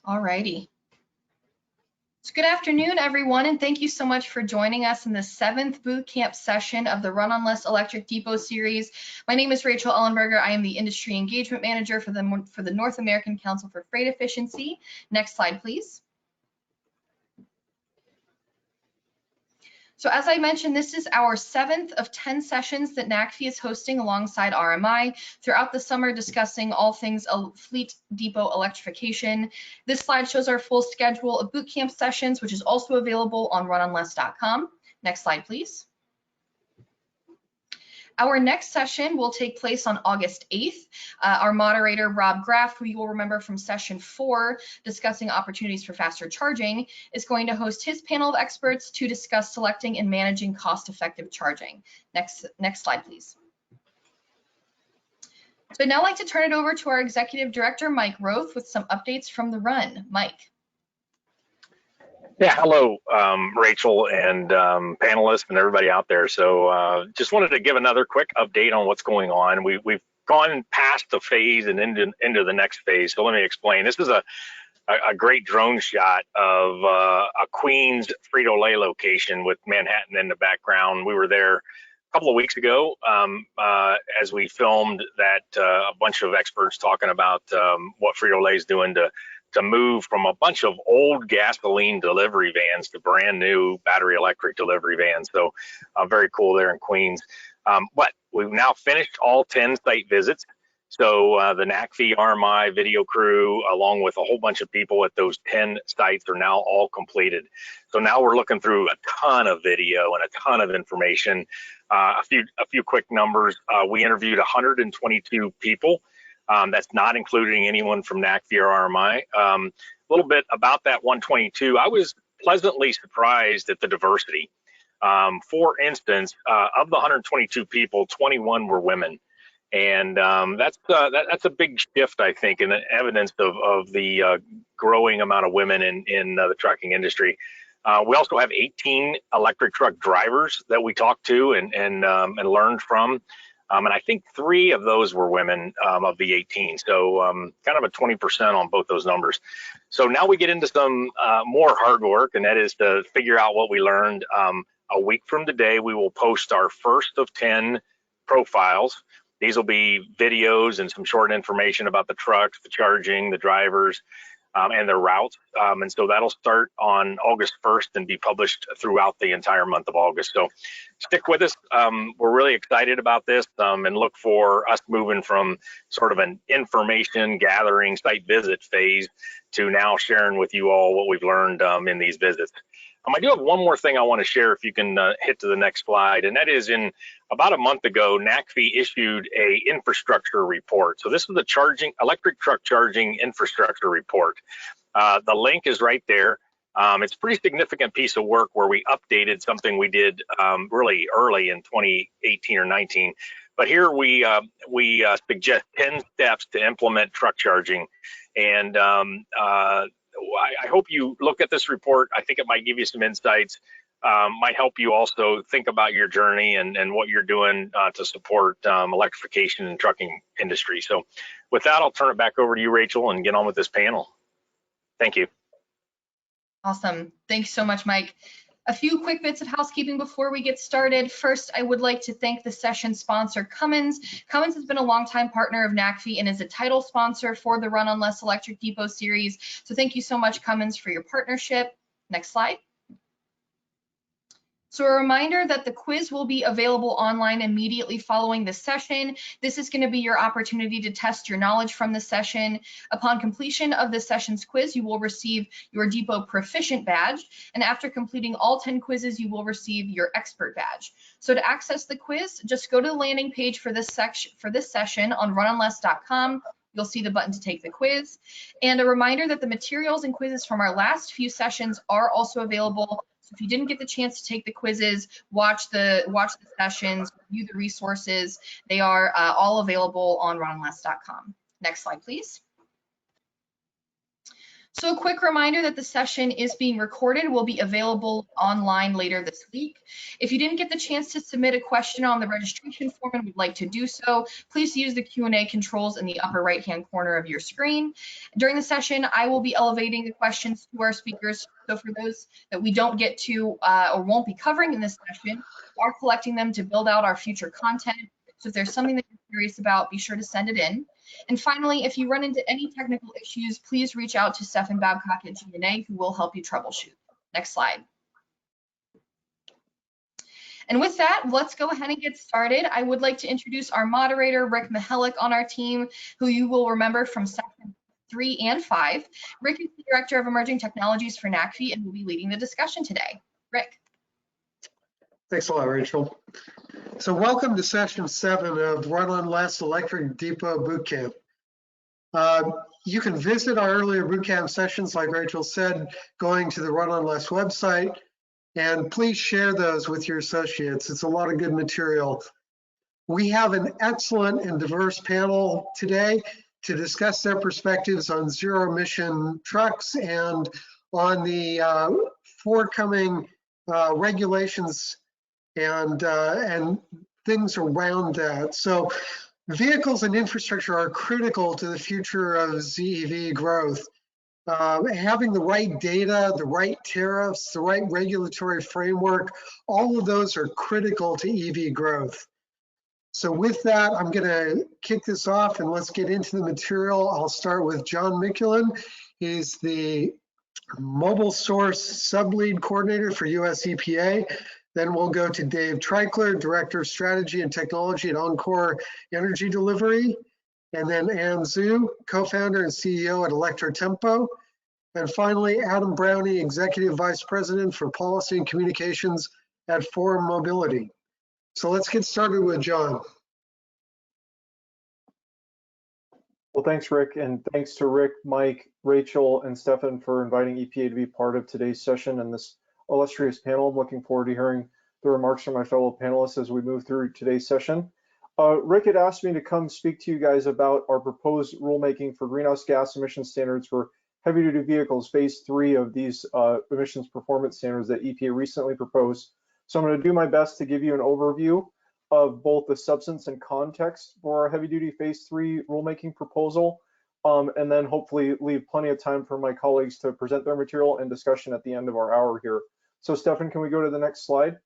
All righty. So good afternoon, everyone, and thank you so much for joining us in the 7th boot camp session of the Run on Less Electric Depot series. My name is Rachel Ellenberger. I am the Industry Engagement Manager for the North American Council for Freight Efficiency. Next slide, please. So as I mentioned, this is our 7th of 10 sessions that NACFE is hosting alongside RMI throughout the summer, discussing all things fleet depot electrification. This slide shows our full schedule of bootcamp sessions, which is also available on runonless.com. Next slide, please. Our next session will take place on August 8th. Our moderator, Rob Graff, who you will remember from session 4, discussing opportunities for faster charging, is going to host his panel of experts to discuss selecting and managing cost-effective charging. Next slide, please. So I'd now like to turn it over to our Executive Director, Mike Roth, with some updates from the run. Mike. Yeah, hello, Rachel and panelists and everybody out there. So just wanted to give another quick update on what's going on. We've gone past the phase and into the next phase. So let me explain. This is a great drone shot of a Queens Frito-Lay location with Manhattan in the background. We were there a couple of weeks ago as we filmed that, a bunch of experts talking about what Frito-Lay is doing to move from a bunch of old gasoline delivery vans to brand new battery electric delivery vans. So very cool there in Queens. But we've now finished all 10 site visits. So the NACFE RMI video crew, along with a whole bunch of people at those 10 sites, are now all completed. So now we're looking through a ton of video and a ton of information. A few quick numbers. We interviewed 122 people. That's not including anyone from NACFE or RMI. A little bit about that 122. I was pleasantly surprised at the diversity. For instance, of the 122 people, 21 were women. And that's a big shift, I think, in the evidence of the growing amount of women in the trucking industry. We also have 18 electric truck drivers that we talked to and learned from. And I think 3 of those were women of the 18. So kind of a 20% on both those numbers. So now we get into some more hard work, and that is to figure out what we learned. A week from today, we will post our first of 10 profiles. These will be videos and some short information about the trucks, the charging, the drivers, and their routes. And so that'll start on August 1st and be published throughout the entire month of August. So stick with us. We're really excited about this and look for us moving from sort of an information gathering site visit phase to now sharing with you all what we've learned in these visits. I do have one more thing I want to share, if you can hit to the next slide, and that is in about a month ago, NACFE issued a infrastructure report. So this is the electric truck charging infrastructure report. The link is right there. It's a pretty significant piece of work where we updated something we did really early in 2018 or 19. But here we suggest 10 steps to implement truck charging. And I hope you look at this report. I think it might give you some insights, might help you also think about your journey and what you're doing to support electrification in the trucking industry. So with that, I'll turn it back over to you, Rachel, and get on with this panel. Thank you. Awesome. Thanks so much, Mike. A few quick bits of housekeeping before we get started. First, I would like to thank the session sponsor, Cummins. Cummins has been a longtime partner of NACFE and is a title sponsor for the Run on Less Electric Depot series. So thank you so much, Cummins, for your partnership. Next slide. So a reminder that the quiz will be available online immediately following the session. This is going to be your opportunity to test your knowledge from the session. Upon completion of the session's quiz, you will receive your Depot Proficient badge. And after completing all 10 quizzes, you will receive your Expert badge. So to access the quiz, just go to the landing page for this session on runonless.com. You'll see the button to take the quiz. And a reminder that the materials and quizzes from our last few sessions are also available. So if you didn't get the chance to take the quizzes, watch the sessions, review the resources. They are all available on runonless.com. Next slide, please. So a quick reminder that the session is being recorded, will be available online later this week. If you didn't get the chance to submit a question on the registration form and would like to do so, please use the Q&A controls in the upper right-hand corner of your screen. During the session, I will be elevating the questions to our speakers. So for those that we don't get to or won't be covering in this session, we are collecting them to build out our future content. So if there's something that you're curious about, be sure to send it in. And finally, if you run into any technical issues, please reach out to Stefan Babcock at G&A, who will help you troubleshoot. Next slide. And with that, let's go ahead and get started. I would like to introduce our moderator, Rick Mihelic, on our team, who you will remember from section 3 and 5. Rick is the Director of Emerging Technologies for NACFE and will be leading the discussion today. Rick. Thanks a lot, Rachel. So welcome to session 7 of Run on Less Electric Depot Bootcamp. You can visit our earlier bootcamp sessions, like Rachel said, going to the Run on Less website, and please share those with your associates. It's a lot of good material. We have an excellent and diverse panel today to discuss their perspectives on zero emission trucks and on the forthcoming regulations and things around that. So vehicles and infrastructure are critical to the future of ZEV growth. Having the right data, the right tariffs, the right regulatory framework, all of those are critical to EV growth. So with that, I'm going to kick this off and let's get into the material. I'll start with John Mikulin. He's the Mobile Source Sub-Lead Coordinator for US EPA. Then we'll go to Dave Treichler, Director of Strategy and Technology at Encore Energy Delivery. And then Ann Zhu, Co-Founder and CEO at Electrotempo. And finally, Adam Brownie, Executive Vice President for Policy and Communications at Forum Mobility. So let's get started with John. Well, thanks, Rick, and thanks to Rick, Mike, Rachel, and Stefan for inviting EPA to be part of today's session and this illustrious panel. I'm looking forward to hearing the remarks from my fellow panelists as we move through today's session. Rick had asked me to come speak to you guys about our proposed rulemaking for greenhouse gas emission standards for heavy-duty vehicles, phase 3 of these emissions performance standards that EPA recently proposed. So I'm going to do my best to give you an overview of both the substance and context for our heavy-duty phase 3 rulemaking proposal, and then hopefully leave plenty of time for my colleagues to present their material and discussion at the end of our hour here. So Stefan, can we go to the next slide?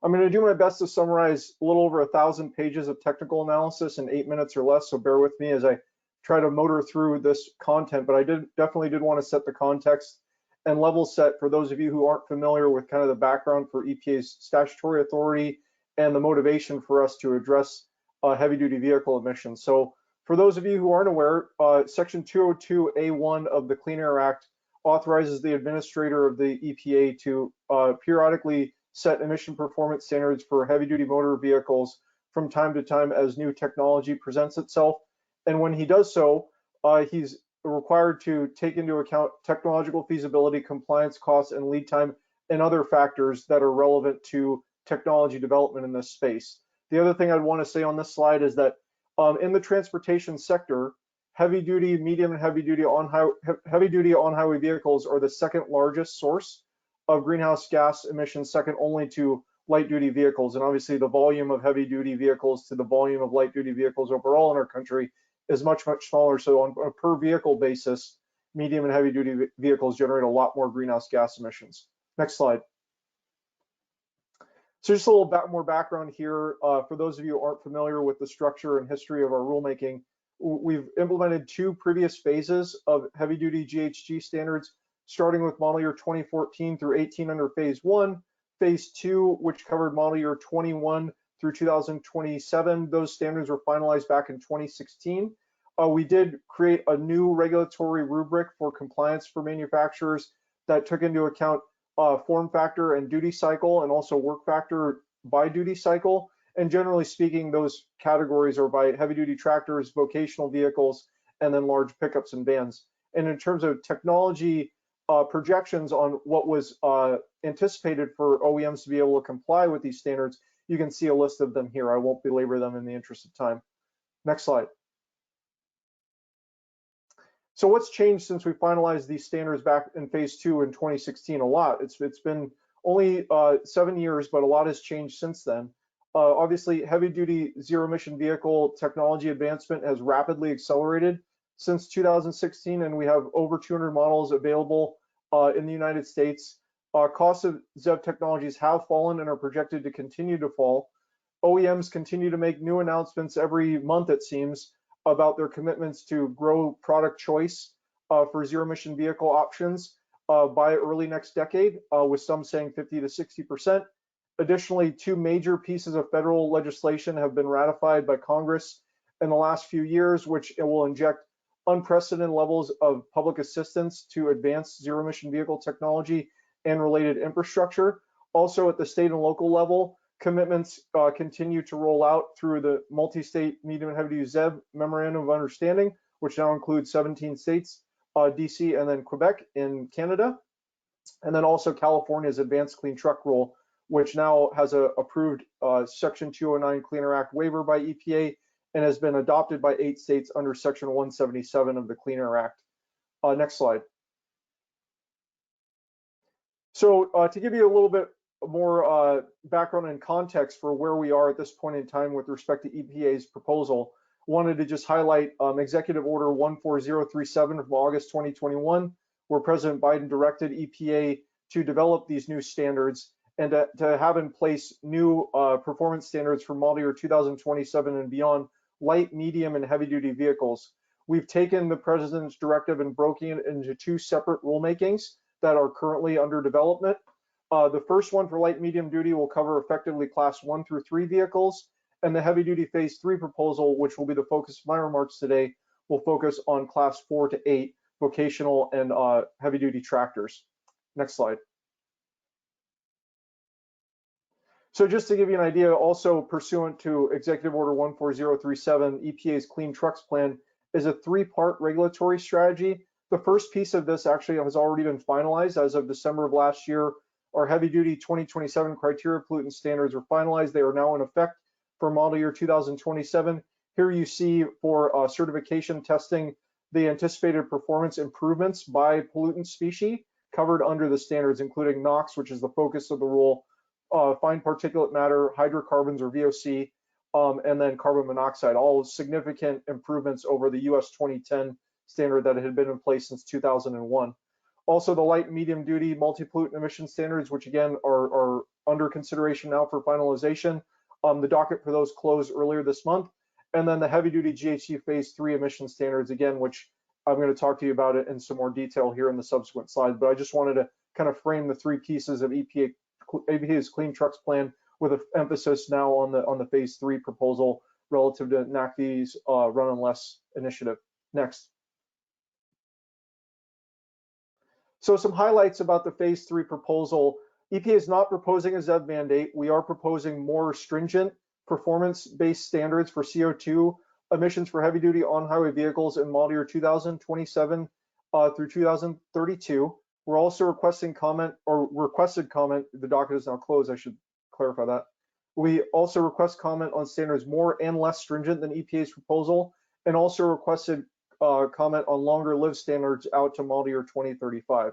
I'm going to do my best to summarize a little over 1,000 pages of technical analysis in 8 minutes or less, so bear with me as I try to motor through this content, but I definitely did want to set the context and level set for those of you who aren't familiar with kind of the background for EPA's statutory authority and the motivation for us to address heavy-duty vehicle emissions. So for those of you who aren't aware, Section 202A1 of the Clean Air Act authorizes the administrator of the EPA to periodically set emission performance standards for heavy-duty motor vehicles from time to time as new technology presents itself. And when he does so, he's required to take into account technological feasibility, compliance costs, and lead time, and other factors that are relevant to technology development in this space. The other thing I'd want to say on this slide is that in the transportation sector, heavy-duty, medium, and heavy-duty on-highway vehicles are the second largest source of greenhouse gas emissions, second only to light-duty vehicles. And obviously, the volume of heavy-duty vehicles to the volume of light-duty vehicles overall in our country is much, much smaller. So on a per vehicle basis, medium and heavy-duty vehicles generate a lot more greenhouse gas emissions. Next slide. So just a little bit more background here. For those of you who aren't familiar with the structure and history of our rulemaking, we've implemented 2 previous phases of heavy-duty GHG standards, starting with model year 2014 through 18 under phase 1, phase 2, which covered model year 21 through 2027. Those standards were finalized back in 2016. We did create a new regulatory rubric for compliance for manufacturers that took into account form factor and duty cycle, and also work factor by duty cycle. And generally speaking, those categories are by heavy-duty tractors, vocational vehicles, and then large pickups and vans. And in terms of technology projections on what was anticipated for OEMs to be able to comply with these standards, you can see a list of them here. I won't belabor them in the interest of time. Next slide. So what's changed since we finalized these standards back in phase 2 in 2016? A lot. It's been only 7 years, but a lot has changed since then. Obviously, heavy-duty zero-emission vehicle technology advancement has rapidly accelerated since 2016, and we have over 200 models available in the United States. Costs of ZEV technologies have fallen and are projected to continue to fall. OEMs continue to make new announcements every month, it seems, about their commitments to grow product choice for zero-emission vehicle options by early next decade, with some saying 50 to 60%. Additionally, 2 major pieces of federal legislation have been ratified by Congress in the last few years, which will inject unprecedented levels of public assistance to advance zero-emission vehicle technology and related infrastructure. Also, at the state and local level, commitments continue to roll out through the multi-state medium and heavy-duty ZEV Memorandum of Understanding, which now includes 17 states, DC, and then Quebec in Canada. And then also California's Advanced Clean Truck Rule, which now has a approved Section 209 Clean Air Act waiver by EPA and has been adopted by 8 states under Section 177 of the Clean Air Act. Next slide. So to give you a little bit more background and context for where we are at this point in time with respect to EPA's proposal, wanted to just highlight Executive Order 14037 from August 2021, where President Biden directed EPA to develop these new standards and to have in place new performance standards for model year 2027 and beyond light, medium, and heavy-duty vehicles. We've taken the President's directive and broken it into 2 separate rulemakings that are currently under development. The first one for light medium duty will cover effectively class 1 through 3 vehicles, and the heavy duty phase 3 proposal, which will be the focus of my remarks today, will focus on class 4 to 8 vocational and heavy duty tractors. Next slide. So just to give you an idea, also pursuant to Executive Order 14037, EPA's Clean Trucks Plan is a 3-part regulatory strategy. The first piece of this actually has already been finalized as of December of last year. Our heavy-duty 2027 criteria pollutant standards are finalized. They are now in effect for model year 2027. Here you see for certification testing the anticipated performance improvements by pollutant species covered under the standards, including NOx, which is the focus of the rule, fine particulate matter, hydrocarbons or VOC, and then carbon monoxide, all significant improvements over the US 2010 standard that had been in place since 2001. Also, the light and medium duty multi-pollutant emission standards, which again are under consideration now for finalization. The docket for those closed earlier this month. And then the heavy duty GHG phase 3 emission standards, again, which I'm going to talk to you about it in some more detail here in the subsequent slides. But I just wanted to kind of frame the 3 pieces of EPA's Clean Trucks Plan with an emphasis now on the phase 3 proposal relative to NACV's Run on Less initiative. Next. So some highlights about the phase 3 proposal. EPA is not proposing a ZEV mandate. We are proposing more stringent performance-based standards for CO2 emissions for heavy-duty on-highway vehicles in model year 2027 through 2032. We're also requested comment, the docket is now closed, I should clarify that. We also request comment on standards more and less stringent than EPA's proposal, and also requested comment on longer live standards out to model year 2035.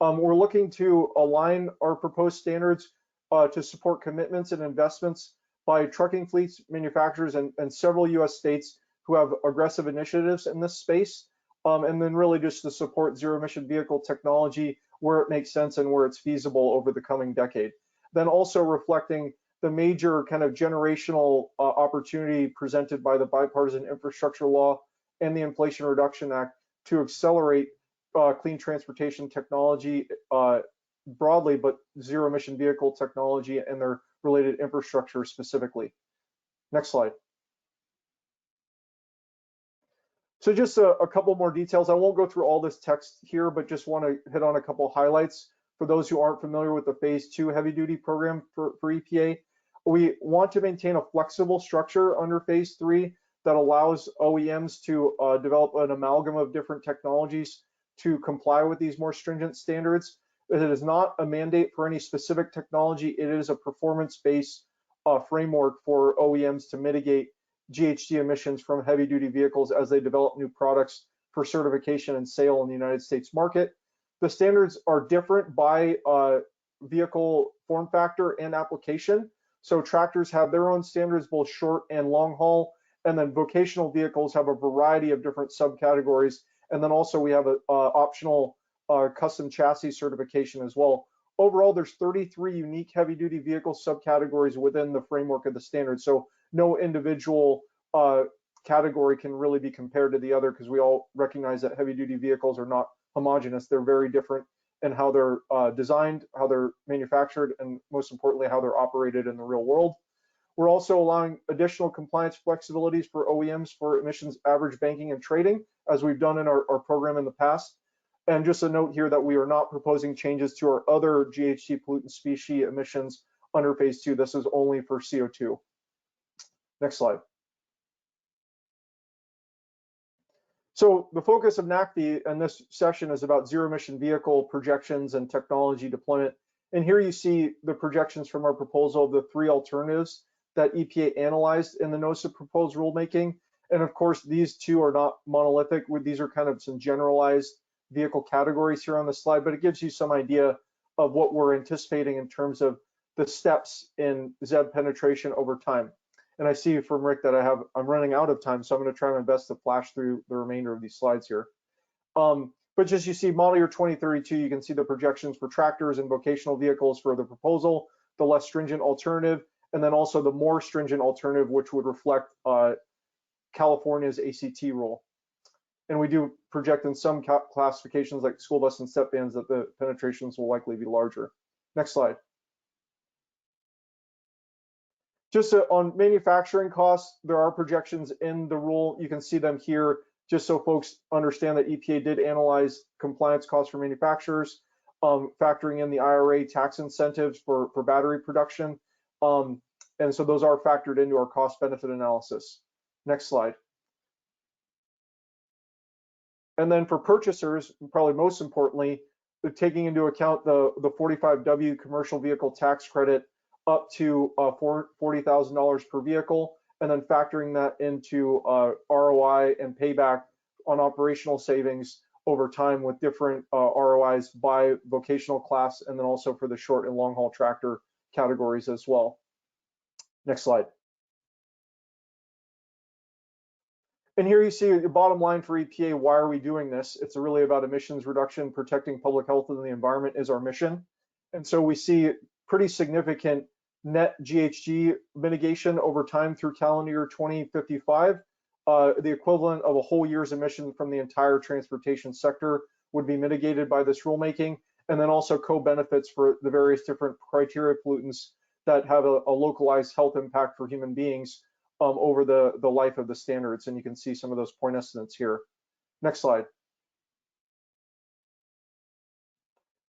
We're looking to align our proposed standards to support commitments and investments by trucking fleets, manufacturers, and several US states who have aggressive initiatives in this space, and then really just to support zero emission vehicle technology where it makes sense and where it's feasible over the coming decade. Then also reflecting the major kind of generational opportunity presented by the bipartisan infrastructure law and the Inflation Reduction Act to accelerate clean transportation technology broadly, but zero emission vehicle technology and their related infrastructure specifically. Next slide. So just a couple more details. I won't go through all this text here, but just want to hit on a couple highlights for those who aren't familiar with the phase 2 heavy duty program for EPA. We want to maintain a flexible structure under phase 3 that allows OEMs to develop an amalgam of different technologies to comply with these more stringent standards. It is not a mandate for any specific technology. It is a performance-based framework for OEMs to mitigate GHG emissions from heavy-duty vehicles as they develop new products for certification and sale in the United States market. The standards are different by vehicle form factor and application. So tractors have their own standards, both short and long haul, and then vocational vehicles have a variety of different subcategories. And then also we have a optional custom chassis certification as well. Overall, there's 33 unique heavy duty vehicle subcategories within the framework of the standard. So no individual category can really be compared to the other, because we all recognize that heavy duty vehicles are not homogeneous. They're very different in how they're designed, how they're manufactured, and most importantly, how they're operated in the real world. We're also allowing additional compliance flexibilities for OEMs for emissions average banking and trading, as we've done in our program in the past. And just a note here that we are not proposing changes to our other GHG pollutant species emissions under phase 2. This is only for CO2. Next slide. So the focus of NACV in this session is about zero emission vehicle projections and technology deployment. And here you see the projections from our proposal of the 3 alternatives that EPA analyzed in the notice of proposed rulemaking. And of course, these 2 are not monolithic. These are kind of some generalized vehicle categories here on the slide, but it gives you some idea of what we're anticipating in terms of the steps in ZEV penetration over time. And I see from Rick that I'm running out of time, so I'm going to try my best to flash through the remainder of these slides here. But just you see model year 2032, you can see the projections for tractors and vocational vehicles for the proposal, the less stringent alternative, and then also the more stringent alternative, which would reflect California's ACT rule. And we do project in some classifications like school bus and step vans that the penetrations will likely be larger. Next slide. Just on manufacturing costs, there are projections in the rule. You can see them here, just so folks understand that EPA did analyze compliance costs for manufacturers, factoring in the IRA tax incentives for battery production. And so those are factored into our cost benefit analysis. Next slide. And then for purchasers, probably most importantly, they're taking into account the 45W commercial vehicle tax credit up to $40,000 per vehicle, and then factoring that into ROI and payback on operational savings over time with different ROIs by vocational class, and then also for the short and long haul tractor categories as well. Next slide. And here you see the bottom line for EPA. Why are we doing this? It's really about emissions reduction. Protecting public health and the environment is our mission. And so we see pretty significant net GHG mitigation over time through calendar year 2055. The equivalent of a whole year's emission from the entire transportation sector would be mitigated by this rulemaking, and then also co-benefits for the various different criteria pollutants that have a localized health impact for human beings over the life of the standards. And you can see some of those point estimates here. Next slide.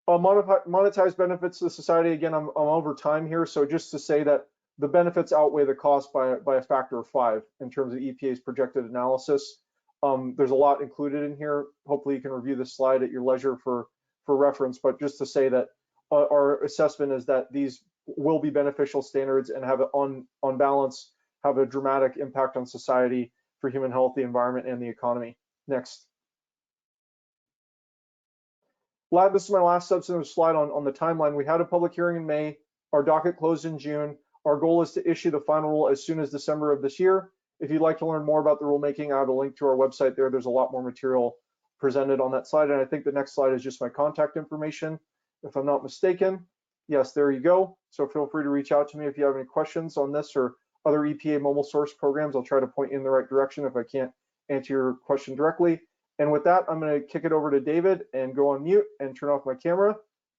Monetized benefits to society. Again, I'm over time here, so just to say that the benefits outweigh the cost by a factor of 5 in terms of EPA's projected analysis. There's a lot included in here. Hopefully you can review this slide at your leisure for reference, but just to say that our assessment is that these will be beneficial standards and have on balance have a dramatic impact on society for human health, the environment, and the economy. Next. This is my last substantive slide on the timeline. We had a public hearing in May. Our docket closed in June. Our goal is to issue the final rule as soon as December of this year. If you'd like to learn more about the rulemaking, I have a link to our website there. There's a lot more material presented on that slide. And I think the next slide is just my contact information, if I'm not mistaken. Yes, there you go. So feel free to reach out to me if you have any questions on this or other EPA mobile source programs. I'll try to point you in the right direction if I can't answer your question directly. And with that, I'm going to kick it over to David and go on mute and turn off my camera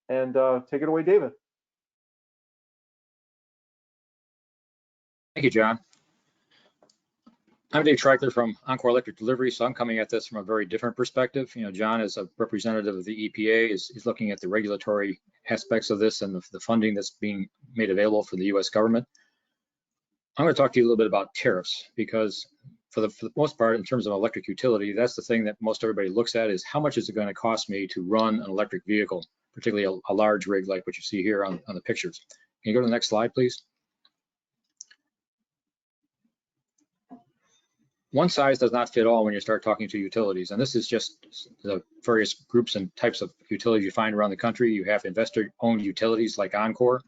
and take it away, David. Thank you, John. I'm Dave Treichler from Encore Electric Delivery, so I'm coming at this from a very different perspective. You know, John, as a representative of the EPA, is looking at the regulatory aspects of this and the funding that's being made available for the U.S. government. I'm going to talk to you a little bit about tariffs, because for the most part, in terms of electric utility, that's the thing that most everybody looks at, is how much is it going to cost me to run an electric vehicle, particularly a large rig like what you see here on the pictures. Can you go to the next slide, please? one size does not fit all when you start talking to utilities, and this is just the various groups and types of utilities you find around the country. You have investor-owned utilities like Oncor.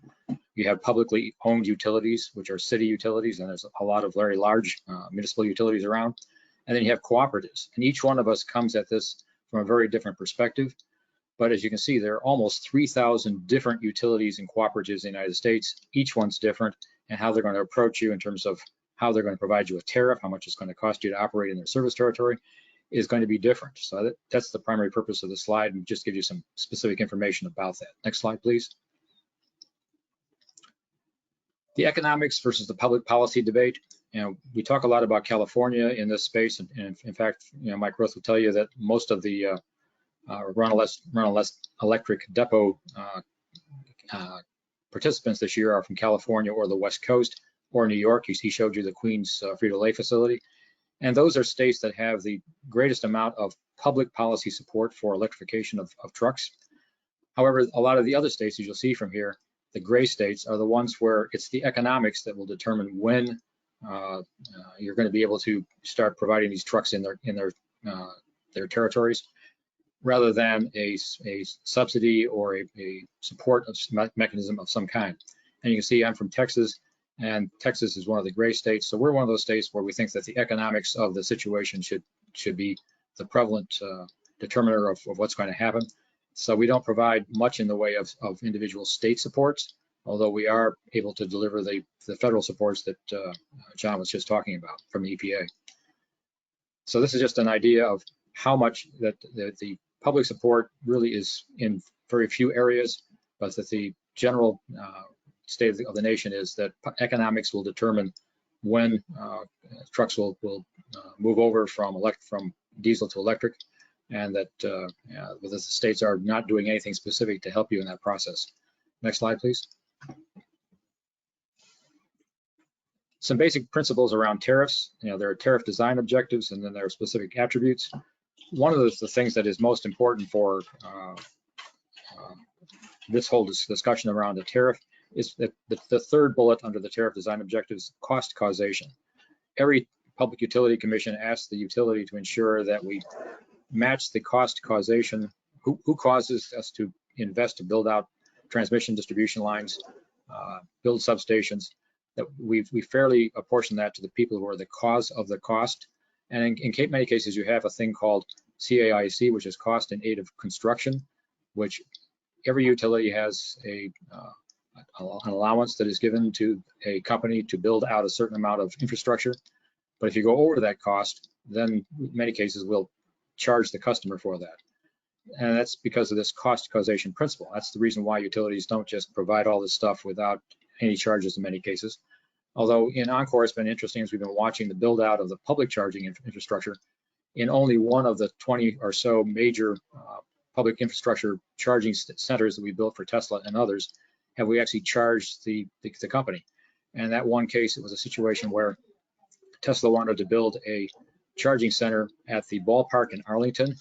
You have publicly owned utilities, which are city utilities, and there's a lot of very large municipal utilities around. And then you have cooperatives, and each one of us comes at this from a very different perspective. But as you can see, there are almost 3,000 different utilities and cooperatives in the United States. Each one's different, and how they're going to approach you in terms of how they're going to provide you a tariff, how much it's going to cost you to operate in their service territory is going to be different. So that's the primary purpose of the slide, and just give you some specific information about that. Next slide, please. The economics versus the public policy debate. We talk a lot about California in this space, and in fact, Mike Roth will tell you that most of the Run a Less Electric Depot participants this year are from California or the West Coast or New York. He showed you the Queens Frito-Lay facility. And those are states that have the greatest amount of public policy support for electrification of trucks. However, a lot of the other states, as you'll see from here, the gray states are the ones where it's the economics that will determine when you're going to be able to start providing these trucks in their territories, rather than a subsidy or a support mechanism of some kind. And you can see I'm from Texas, and Texas is one of the gray states. So we're one of those states where we think that the economics of the situation should be the prevalent determiner of what's going to happen. So we don't provide much in the way of individual state supports, although we are able to deliver the federal supports that John was just talking about from the EPA. So this is just an idea of how much that the public support really is in very few areas, but that the general state of the nation is that economics will determine when trucks will move over from diesel to electric, and that the states are not doing anything specific to help you in that process. Next slide, please. Some basic principles around tariffs. There are tariff design objectives, and then there are specific attributes. One of the things that is most important for this whole discussion around a tariff is that the third bullet under the tariff design objectives, cost causation. Every Public Utility Commission asks the utility to ensure that we match the cost causation. Who causes us to invest to build out transmission distribution lines, build substations, that we fairly apportion that to the people who are the cause of the cost. And in many cases, you have a thing called CAIC, which is cost in aid of construction, which every utility has an allowance that is given to a company to build out a certain amount of infrastructure. But if you go over that cost, then in many cases we'll charge the customer for that. And that's because of this cost causation principle. That's the reason why utilities don't just provide all this stuff without any charges in many cases. Although in Oncor, it's been interesting as we've been watching the build out of the public charging infrastructure. In only one of the 20 or so major public infrastructure charging centers that we built for Tesla and others have we actually charged the company. And that one case, it was a situation where Tesla wanted to build a charging center at the ballpark in Arlington,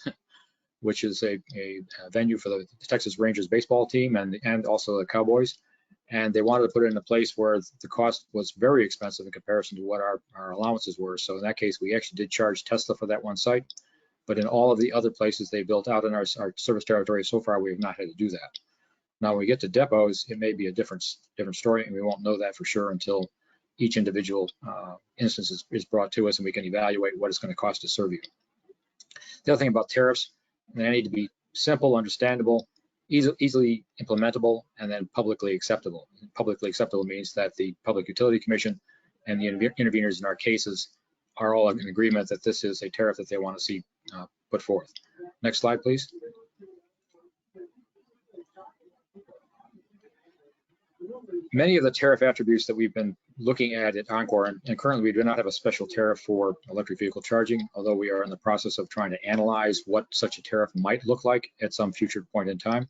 which is a venue for the Texas Rangers baseball team and also the Cowboys. And they wanted to put it in a place where the cost was very expensive in comparison to what our allowances were. So in that case, we actually did charge Tesla for that one site. But in all of the other places they built out in our service territory so far, we have not had to do that. Now, when we get to depots, it may be a different story, and we won't know that for sure until each individual instance is brought to us and we can evaluate what it's going to cost to serve you. The other thing about tariffs, they need to be simple, understandable, easily implementable, and then publicly acceptable. Publicly acceptable means that the Public Utility Commission and the interveners in our cases are all in agreement that this is a tariff that they want to see put forth. Next slide, please. Many of the tariff attributes that we've been looking at Oncor, and currently we do not have a special tariff for electric vehicle charging, although we are in the process of trying to analyze what such a tariff might look like at some future point in time.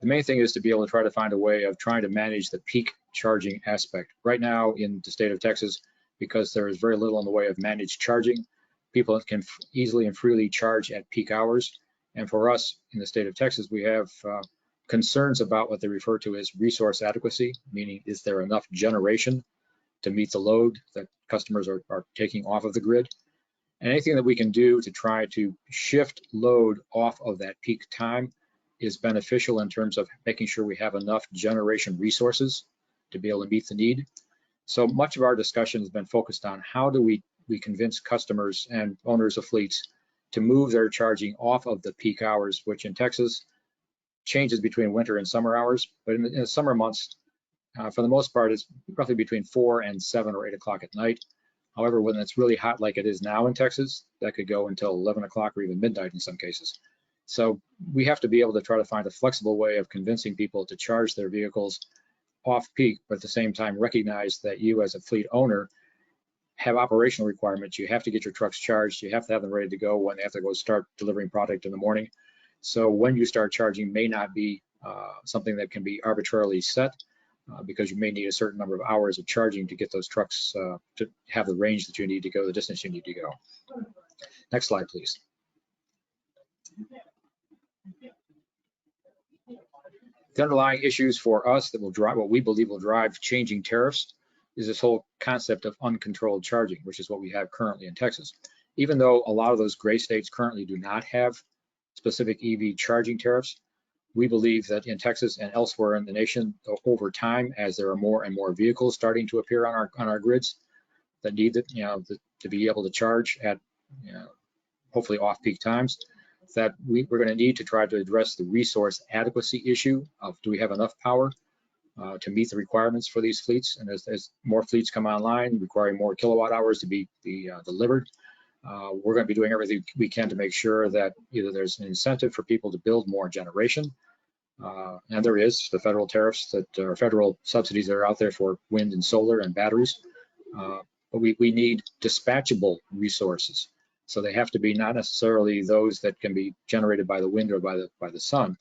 The main thing is to be able to try to find a way of trying to manage the peak charging aspect. Right now in the state of Texas, because there is very little in the way of managed charging, people can easily and freely charge at peak hours. And for us in the state of Texas, we have concerns about what they refer to as resource adequacy, meaning is there enough generation to meet the load that customers are taking off of the grid. And anything that we can do to try to shift load off of that peak time is beneficial in terms of making sure we have enough generation resources to be able to meet the need. So much of our discussion has been focused on how do we convince customers and owners of fleets to move their charging off of the peak hours, which in Texas changes between winter and summer hours. But in the summer months, for the most part, it's roughly between 4 and 7 or 8 o'clock at night. However, when it's really hot like it is now in Texas, that could go until 11 o'clock or even midnight in some cases. So we have to be able to try to find a flexible way of convincing people to charge their vehicles off peak, but at the same time recognize that you as a fleet owner have operational requirements. You have to get your trucks charged. You have to have them ready to go when they have to go start delivering product in the morning. So when you start charging may not be something that can be arbitrarily set because you may need a certain number of hours of charging to get those trucks to have the range that you need to go, the distance you need to go. Next slide, please. The underlying issues for us that will drive, what we believe will drive changing tariffs, is this whole concept of uncontrolled charging, which is what we have currently in Texas. Even though a lot of those gray states currently do not have specific EV charging tariffs, we believe that in Texas and elsewhere in the nation, over time, as there are more and more vehicles starting to appear on our grids that need to be able to charge at hopefully off-peak times, that we're going to need to try to address the resource adequacy issue of do we have enough power to meet the requirements for these fleets. And as more fleets come online, requiring more kilowatt hours to be delivered, we're going to be doing everything we can to make sure that either there's an incentive for people to build more generation, and there is the federal tariffs that are federal subsidies that are out there for wind and solar and batteries, but we need dispatchable resources. So they have to be not necessarily those that can be generated by the wind or by the sun,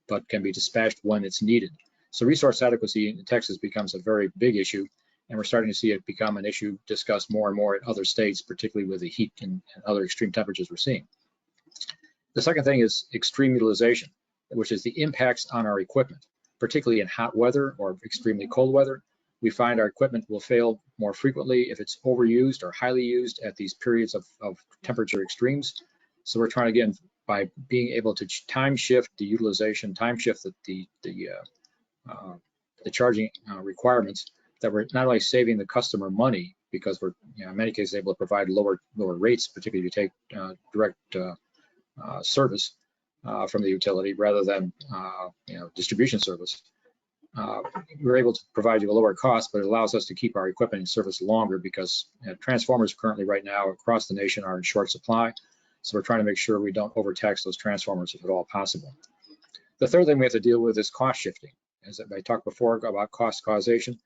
but can be dispatched when it's needed. So resource adequacy in Texas becomes a very big issue, and we're starting to see it become an issue discussed more and more in other states, particularly with the heat and other extreme temperatures we're seeing. The second thing is extreme utilization, which is the impacts on our equipment, particularly in hot weather or extremely cold weather. We find our equipment will fail more frequently if it's overused or highly used at these periods of temperature extremes. So we're trying, again, by being able to time shift the utilization, time shift the charging requirements, that we're not only saving the customer money because we're in many cases able to provide lower rates, particularly if you take direct service from the utility rather than distribution service. We're able to provide you a lower cost, but it allows us to keep our equipment in service longer because transformers currently right now across the nation are in short supply. So we're trying to make sure we don't overtax those transformers if at all possible. The third thing we have to deal with is cost shifting. As I talked before about cost causation,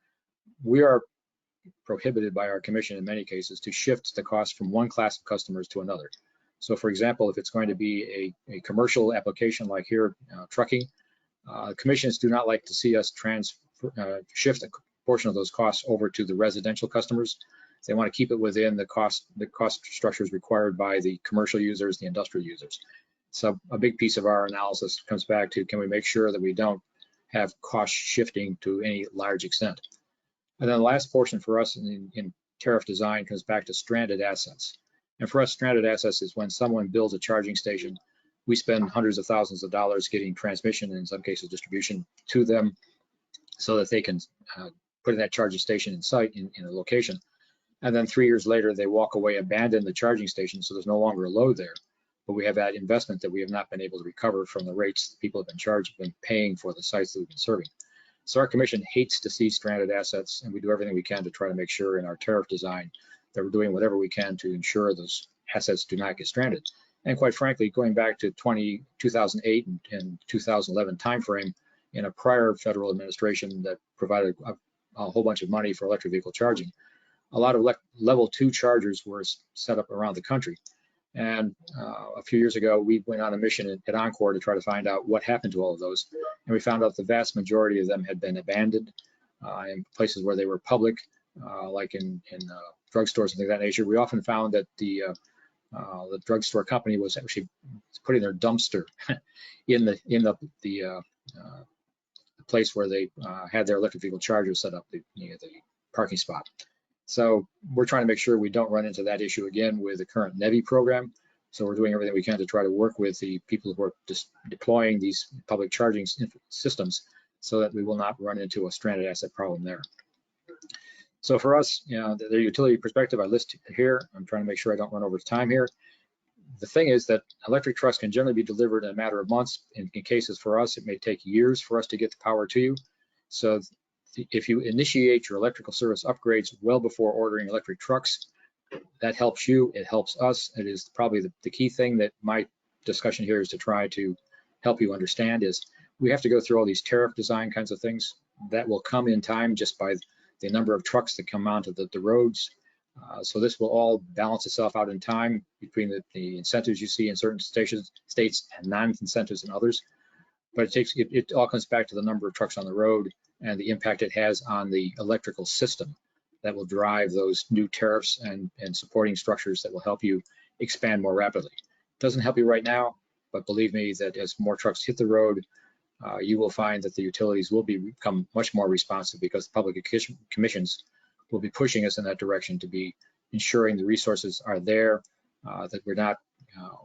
we are prohibited by our commission in many cases to shift the cost from one class of customers to another. So for example, if it's going to be a commercial application like here, trucking, commissions do not like to see us shift a portion of those costs over to the residential customers. They want to keep it within the cost structures required by the commercial users, the industrial users. So a big piece of our analysis comes back to, can we make sure that we don't have cost shifting to any large extent? And then the last portion for us in tariff design comes back to stranded assets. And for us, stranded assets is when someone builds a charging station, we spend hundreds of thousands of dollars getting transmission, and in some cases distribution, to them so that they can put in that charging station in site in a location. And then 3 years later, they walk away, abandon the charging station, so there's no longer a load there. But we have that investment that we have not been able to recover from the rates that people have been paying for the sites that we've been serving. So our commission hates to see stranded assets, and we do everything we can to try to make sure in our tariff design that we're doing whatever we can to ensure those assets do not get stranded. And quite frankly, going back to 2008 and 2011 timeframe, in a prior federal administration that provided a whole bunch of money for electric vehicle charging, a lot of level 2 chargers were set up around the country. And a few years ago, we went on a mission at Encore to try to find out what happened to all of those. And we found out the vast majority of them had been abandoned in places where they were public, like in drugstores and things of that nature. We often found that the drugstore company was actually putting their dumpster in the place where they had their electric vehicle chargers set up, the parking spot. So we're trying to make sure we don't run into that issue again with the current NEVI program. So we're doing everything we can to try to work with the people who are deploying these public charging systems so that we will not run into a stranded asset problem there. So for us, the utility perspective, I list here. I'm trying to make sure I don't run over time here. The thing is that electric trucks can generally be delivered in a matter of months. In cases for us, it may take years for us to get the power to you. So if you initiate your electrical service upgrades well before ordering electric trucks, that helps you, it helps us. It is probably the key thing that my discussion here is to try to help you understand is we have to go through all these tariff design kinds of things that will come in time just by the number of trucks that come onto the roads. So this will all balance itself out in time between the incentives you see in certain states and non-incentives in others. But it all comes back to the number of trucks on the road and the impact it has on the electrical system that will drive those new tariffs and supporting structures that will help you expand more rapidly. It doesn't help you right now, but believe me that as more trucks hit the road, you will find that the utilities will become much more responsive because the public commissions will be pushing us in that direction to be ensuring the resources are there, that we're not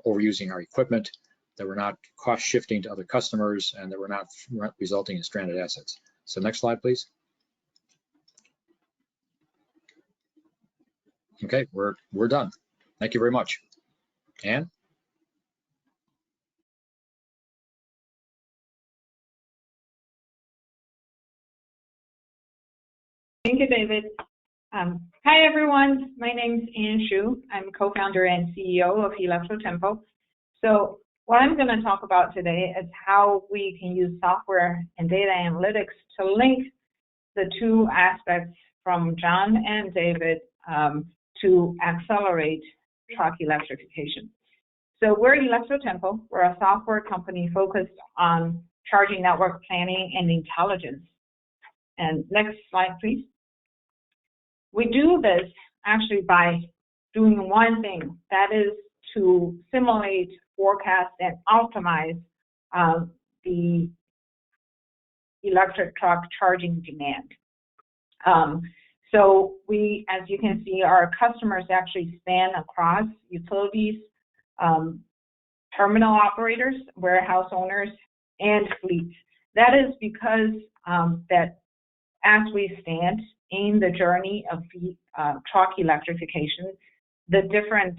overusing our equipment, that we're not cost shifting to other customers, and that we're not resulting in stranded assets. So next slide, please. Okay, we're done. Thank you very much. Ann? Thank you, David. Hi, everyone. My name is Ann Shu. I'm co-founder and CEO of Electro Tempo. So what I'm going to talk about today is how we can use software and data analytics to link the two aspects from John and David to accelerate truck electrification. So we're Electro Tempo. We're a software company focused on charging network planning and intelligence. And next slide, please. We do this actually by doing one thing, that is to simulate, forecast, and optimize the electric truck charging demand. So we, as you can see, our customers actually span across utilities, terminal operators, warehouse owners, and fleets. That is because that as we stand in the journey of truck electrification, the different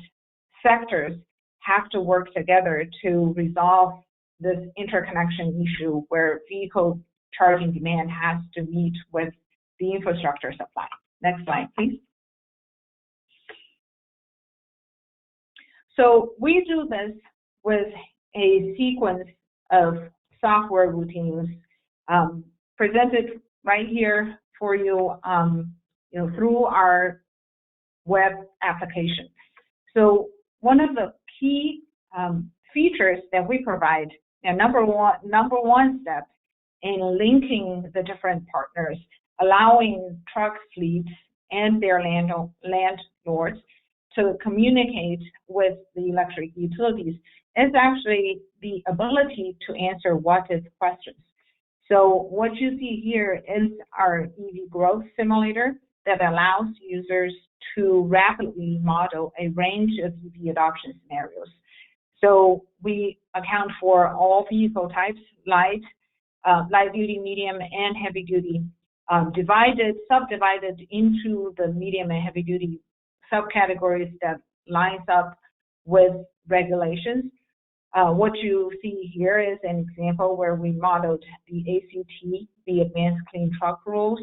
sectors have to work together to resolve this interconnection issue where vehicle charging demand has to meet with the infrastructure supply. Next slide, please. So we do this with a sequence of software routines presented right here for you, through our web application. So one of the key features that we provide, and number one step in linking the different partners, allowing truck fleets and their landlords to communicate with the electric utilities, is actually the ability to answer what if questions. So what you see here is our EV growth simulator that allows users to rapidly model a range of EV adoption scenarios. So we account for all vehicle types, light duty, medium, and heavy duty, subdivided into the medium and heavy duty subcategories that lines up with regulations. What you see here is an example where we modeled the ACT, the Advanced Clean Truck Rules,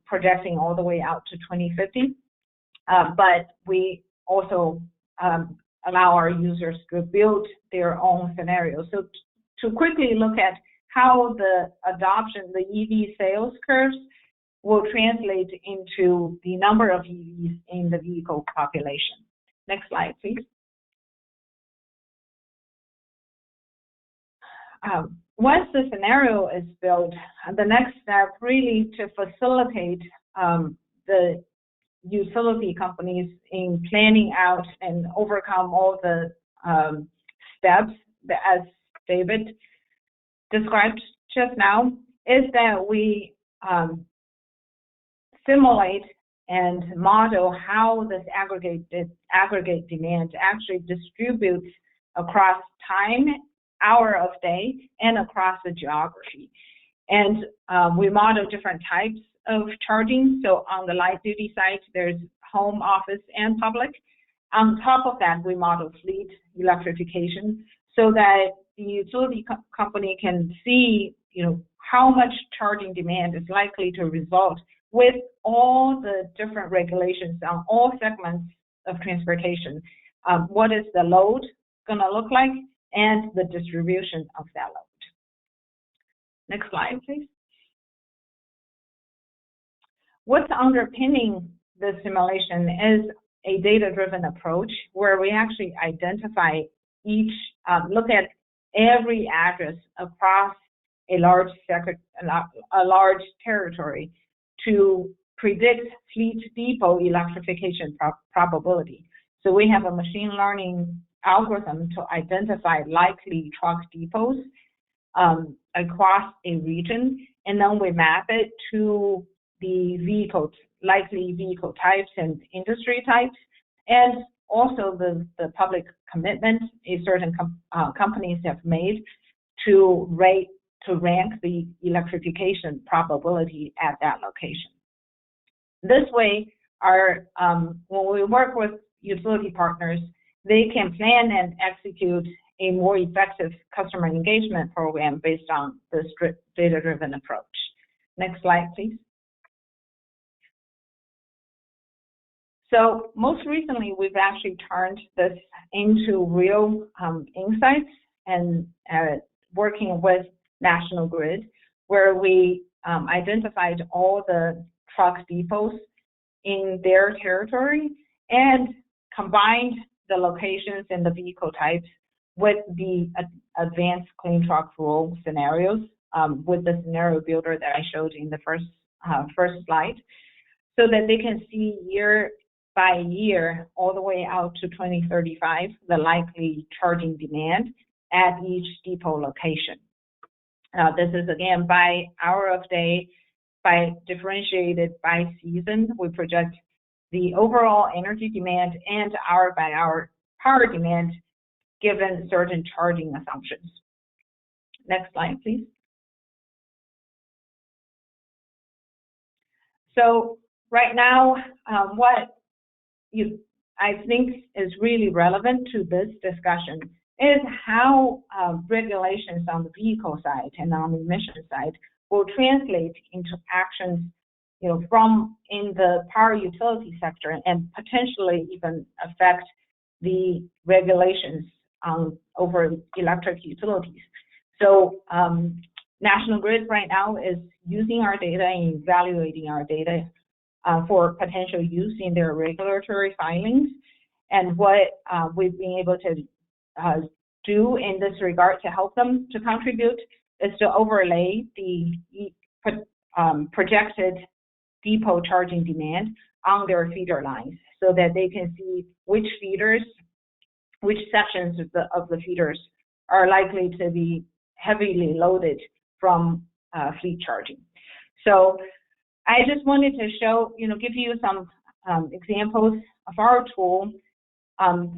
projecting all the way out to 2050. But we also allow our users to build their own scenarios. So to quickly look at how the adoption, the EV sales curves will translate into the number of EVs in the vehicle population. Next slide, please. Once the scenario is built, the next step really to facilitate the utility companies in planning out and overcome all the steps that, as David described just now, is that we simulate and model how this aggregate demand actually distributes across time, hour of day, and across the geography. And we model different types of charging. So on the light duty side, there's home, office, and public. On top of that, we model fleet electrification so that the utility company can see, how much charging demand is likely to result with all the different regulations on all segments of transportation. What is the load going to look like, and the distribution of that load. Next slide, please. What's underpinning the simulation is a data-driven approach where we actually identify look at every address across a large territory to predict fleet depot electrification probability. So we have a machine learning algorithm to identify likely truck depots across a region, and then we map it to the likely vehicle types and industry types, and also the public commitment certain companies have made to rank the electrification probability at that location. This way, when we work with utility partners, they can plan and execute a more effective customer engagement program based on this data-driven approach. Next slide, please. So most recently, we've actually turned this into real insights and working with National Grid, where we identified all the truck depots in their territory and combined the locations and the vehicle types with the advanced clean truck rule scenarios with the scenario builder that I showed in the first slide, so that they can see year by year all the way out to 2035 the likely charging demand at each depot location. This is again by hour of day, by differentiated by season. We project the overall energy demand and hour by hour power demand given certain charging assumptions. Next slide, please. So right now, what I think is really relevant to this discussion is how regulations on the vehicle side and on the emission side will translate into actions, from in the power utility sector and potentially even affect the regulations over electric utilities. So National Grid right now is using our data and evaluating our data for potential use in their regulatory filings. And what we've been able to do in this regard to help them to contribute is to overlay the projected depot charging demand on their feeder lines so that they can see which sections of the feeders are likely to be heavily loaded from fleet charging. So I just wanted to show, give you some examples of our tool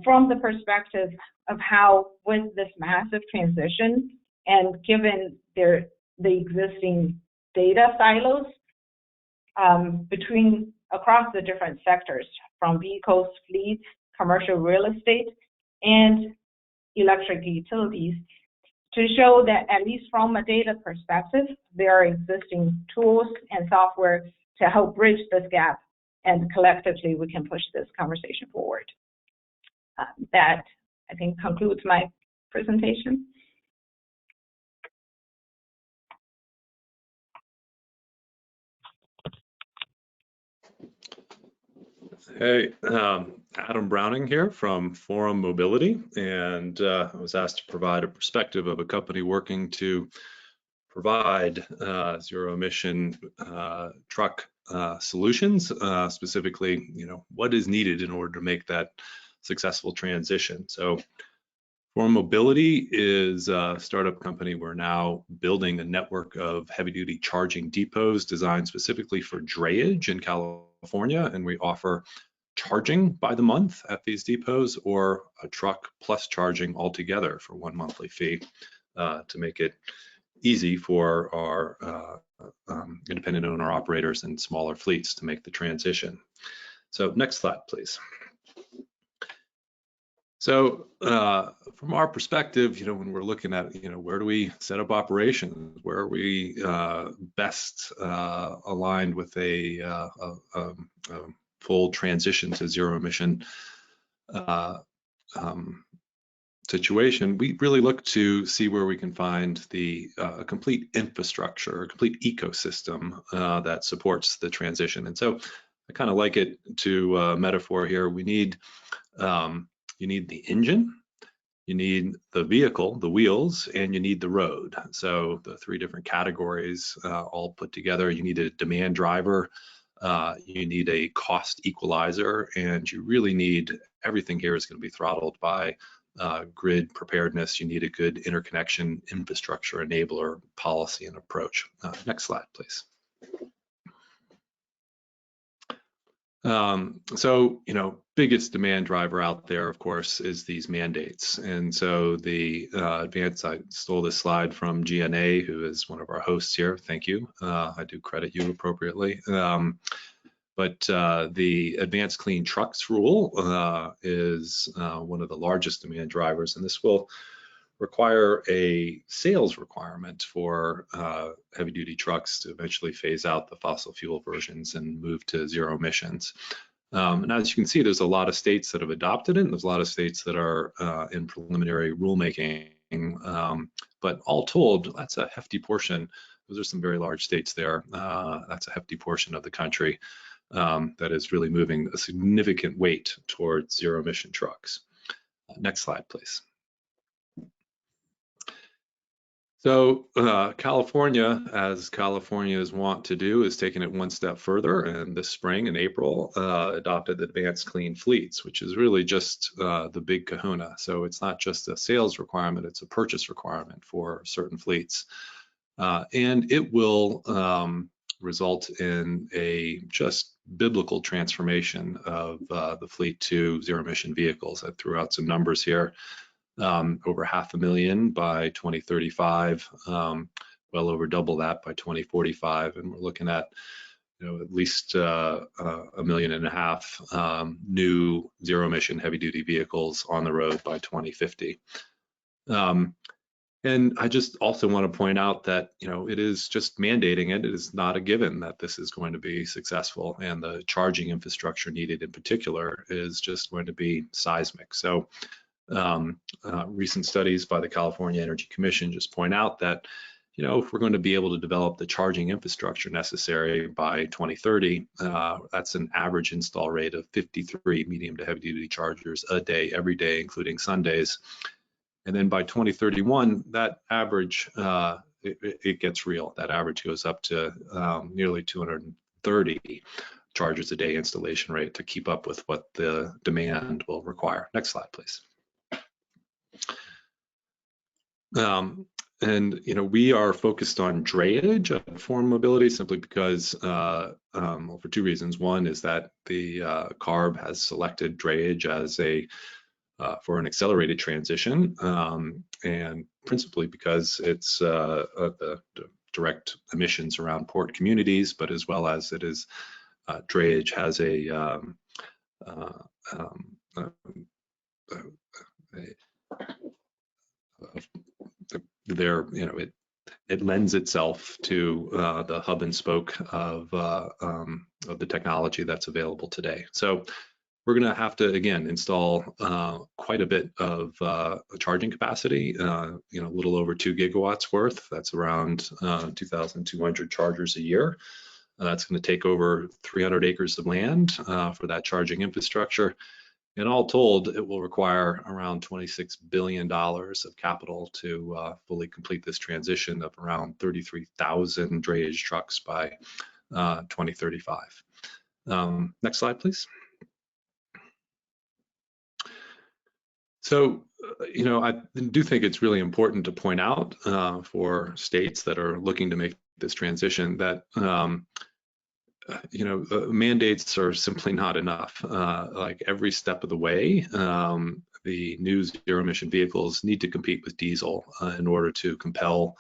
from the perspective of how, with this massive transition and given the existing data silos across the different sectors, from vehicles, fleets, commercial real estate, and electric utilities, to show that at least from a data perspective, there are existing tools and software to help bridge this gap, and collectively we can push this conversation forward. That, I think, concludes my presentation. Hey, Adam Browning here from Forum Mobility, and I was asked to provide a perspective of a company working to provide zero emission truck solutions, specifically, what is needed in order to make that successful transition. So Forum Mobility is a startup company. We're now building a network of heavy duty charging depots designed specifically for drayage in California. California, and we offer charging by the month at these depots or a truck plus charging altogether for one monthly fee to make it easy for our independent owner operators and smaller fleets to make the transition. So next slide, please. So from our perspective, when we're looking at, where do we set up operations? Where are we best aligned with a full transition to zero emission situation? We really look to see where we can find the complete infrastructure, complete ecosystem that supports the transition. And so I kind of like it to metaphor here. We need you need the engine, you need the vehicle, the wheels, and you need the road. So the three different categories all put together. You need a demand driver, you need a cost equalizer, and you really need, everything here is going to be throttled by grid preparedness. You need a good interconnection infrastructure enabler policy and approach. Next slide, please. So, biggest demand driver out there, of course, is these mandates. And so the I stole this slide from GNA, who is one of our hosts here. Thank you. I do credit you appropriately. But the Advanced Clean Trucks rule is one of the largest demand drivers, and this will require a sales requirement for heavy-duty trucks to eventually phase out the fossil fuel versions and move to zero emissions. And as you can see, there's a lot of states that have adopted it, and there's a lot of states that are in preliminary rulemaking. But all told, that's a hefty portion. Those are some very large states there. That's a hefty portion of the country that is really moving a significant weight towards zero emission trucks. Next slide, please. So California, as Californians want to do, is taking it one step further, and this spring in April adopted the Advanced Clean Fleets, which is really just the big kahuna. So it's not just a sales requirement, it's a purchase requirement for certain fleets. And it will result in a just biblical transformation of the fleet to zero emission vehicles. I threw out some numbers here. Over 500,000 by 2035, well over double that by 2045, and we're looking at at least 1.5 million new zero emission heavy duty vehicles on the road by 2050. And I just also want to point out that it is just mandating it. It is not a given that this is going to be successful, and the charging infrastructure needed in particular is just going to be seismic. So recent studies by the California Energy Commission just point out that, if we're going to be able to develop the charging infrastructure necessary by 2030, that's an average install rate of 53 medium to heavy duty chargers a day, every day, including Sundays. And then by 2031, that average, it gets real. That average goes up to nearly 230 chargers a day installation rate to keep up with what the demand will require. Next slide, please. And we are focused on drayage of foreign mobility simply because, well, for two reasons. One is that the CARB has selected drayage as for an accelerated transition, and principally because it's the direct emissions around port communities, but as well as it is drayage has it lends itself to the hub and spoke of the technology that's available today. So we're going to have to again install quite a bit of charging capacity, a little over 2 gigawatts worth. That's around 2,200 chargers a year. That's going to take over 300 acres of land for that charging infrastructure. And all told, it will require around $26 billion of capital to fully complete this transition of around 33,000 drayage trucks by 2035. Next slide, please. So, I do think it's really important to point out for states that are looking to make this transition that mandates are simply not enough. Like every step of the way, the new zero emission vehicles need to compete with diesel in order to compel